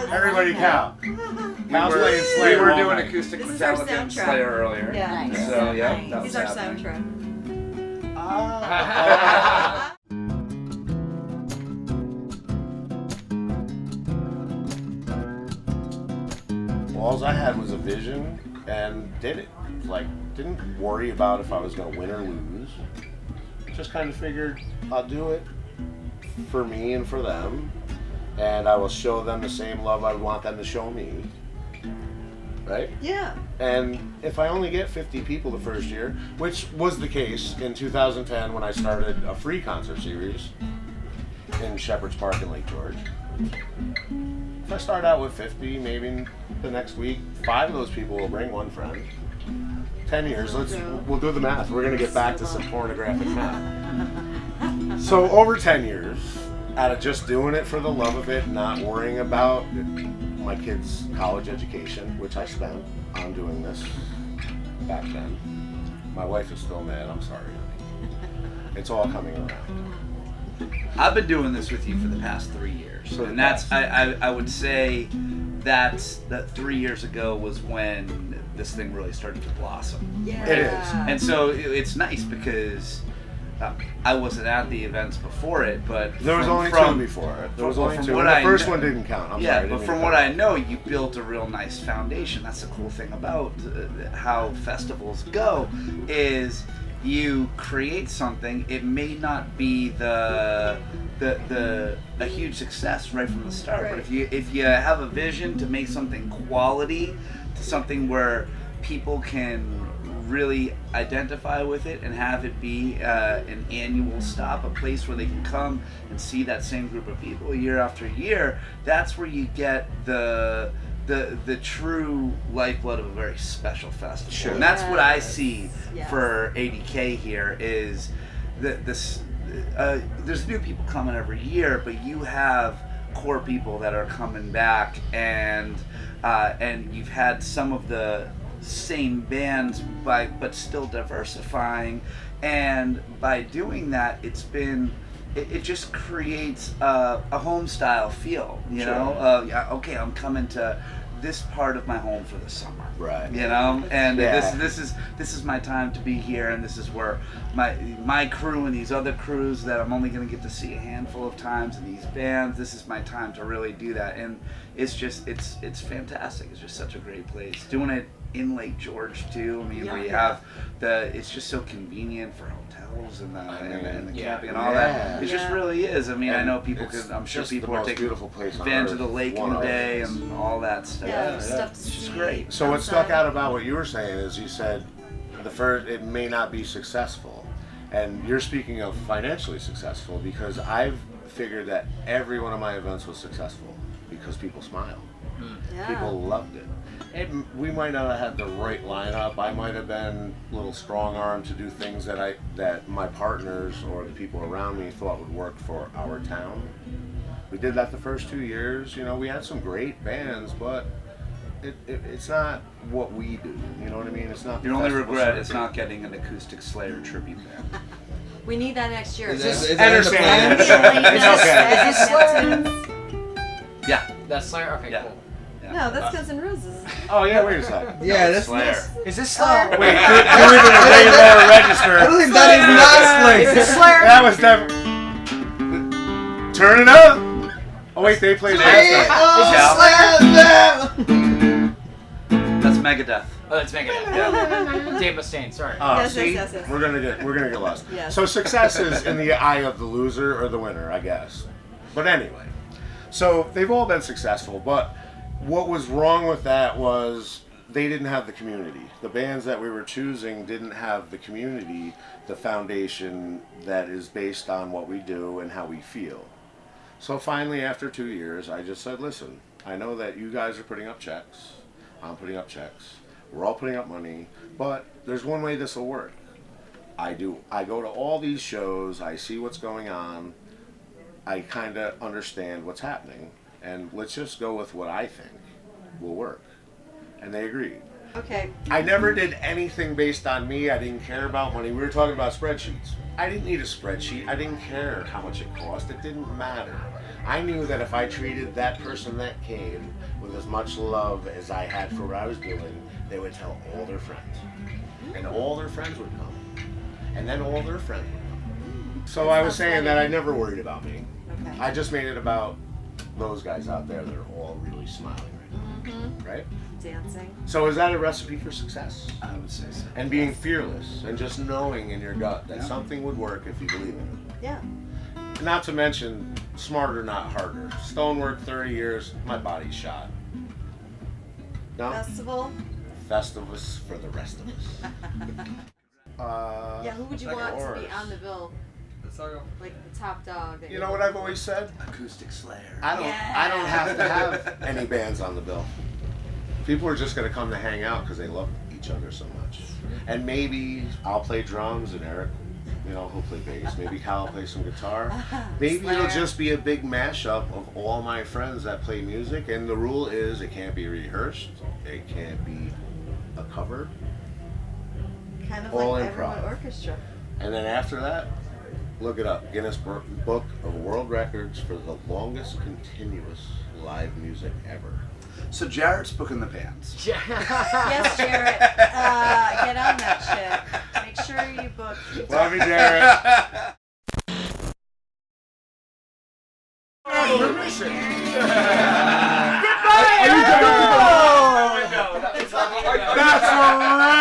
Everybody count. We were doing acoustic This is our Metallica and soundtrack. Slayer earlier. Yeah. Nice. So yeah, Nice. that was He's our happening. soundtrack. All I had was a vision and did it. Like, didn't worry about if I was going to win or lose. Just kind of figured I'll do it for me and for them, and I will show them the same love I would want them to show me. Right? Yeah. And if I only get 50 people the first year, which was the case in 2010 when I started a free concert series in Shepherd's Park in Lake George. If I start out with 50, maybe the next week, 5 of those people will bring one friend. 10 years, we'll do the math. We're gonna get back to some pornographic math. So over 10 years, out of just doing it for the love of it, not worrying about my kids' college education, which I spent on doing this back then. My wife is still mad, I'm sorry, honey. It's all coming around. I've been doing this with you for the past 3 years, and that's I would say that 3 years ago was when this thing really started to blossom. Yeah. It is. And so it's nice because I wasn't at the events before it, but There was only 2 before it. There was only 2. The first one didn't count. I'm sorry, but from what I know, you built a real nice foundation. That's the cool thing about how festivals go is you create something. It may not be a huge success right from the start, Right. but if you have a vision to make something quality, to something where people can really identify with it and have it be an annual stop, a place where they can come and see that same group of people year after year, that's where you get the true lifeblood of a very special festival. Sure. And that's what I see Yes. for ADK here is there's new people coming every year, but you have core people that are coming back, and you've had some of the same bands but still diversifying, and by doing that it just creates a home style feel, you know. Okay, I'm coming to this part of my home for the summer, Right. you know, and Yeah. this is my time to be here, and this is where my crew and these other crews that I'm only going to get to see a handful of times, and these bands, this is my time to really do that. And it's just it's fantastic. It's just such a great place doing it in Lake George too. I mean, where you have it's just so convenient for hotels and the camping and all that. It just really is. I mean, I know people could. I'm sure people are taking beautiful place on van earth. to the lake One one of day those. and all that stuff. Yeah, stuff to It's just see. great. So what stuck Outside. out about what you were saying is you said it may not be successful, and you're speaking of financially successful, because I've figured that every one of my events was successful because people smiled. Yeah. People loved it. And we might not have had the right lineup. I might have been a little strong-armed to do things that my partners or the people around me thought would work for our town. We did that the first 2 years. You know, we had some great bands, but it's not what we do. You know what I mean? It's not. Your the only festival regret is circuit. not getting an acoustic Slayer tribute band. We need that next year. Is Just that in the plan? It's Yeah. That's Slayer? Okay, Yeah. cool. No, that's Guns N' Roses. Oh yeah, wait a second. Yeah, that's Slayer. Is this Slayer? Wait, do it in a regular register. I believe that is not Is this Slayer. Slayer? That was definitely. Turn it up. Oh wait, they played Hey, that. oh, Slayer. That's Megadeth. Oh, that's Megadeth. Dave Mustaine, sorry. Yes, See, yes, yes. we're gonna get lost. Yes. So success is in the eye of the loser or the winner, I guess. But anyway, so they've all been successful, but what was wrong with that was they didn't have the community. The bands that we were choosing didn't have the community, the foundation that is based on what we do and how we feel. So finally, after 2 years, I just said, listen, I know that you guys are putting up checks. I'm putting up checks. We're all putting up money, but there's one way this will work. I go to all these shows, I see what's going on, I kind of understand what's happening, and let's just go with what I think will work. And they agreed. Okay. I never did anything based on me. I didn't care about money. We were talking about spreadsheets. I didn't need a spreadsheet. I didn't care how much it cost. It didn't matter. I knew that if I treated that person that came with as much love as I had for what I was doing, they would tell all their friends. And all their friends would come. And then all their friends would come. So I was saying that I never worried about me. Okay. I just made it about those guys out there that are all really smiling right now. Right? Dancing. So is that a recipe for success? I would say so. And being fearless and just knowing in your gut that Yeah. something would work if you believe in it. Yeah. Not to mention, smarter, not harder. Stonework, 30 years, my body's shot. No? Festival. Festivus for the rest of us. Yeah, who would you Second want to Horse. be on the bill? Like the top dog. That You know what I've always said? Acoustic Slayer. I don't have to have any bands on the bill. People are just going to come to hang out because they love each other so much. And maybe I'll play drums and Eric, he'll play bass. Maybe Kyle will play some guitar. Maybe it'll just be a big mashup of all my friends that play music. And the rule is it can't be rehearsed. It can't be a cover. Kind of all like improv. Everyone Orchestra. And then after that, look it up. Guinness Book of World Records for the longest continuous live music ever. So Jarrett's booking the bands. Yes, Jarrett. Get on that shit. Make sure you book. Love you, Jared. That's right.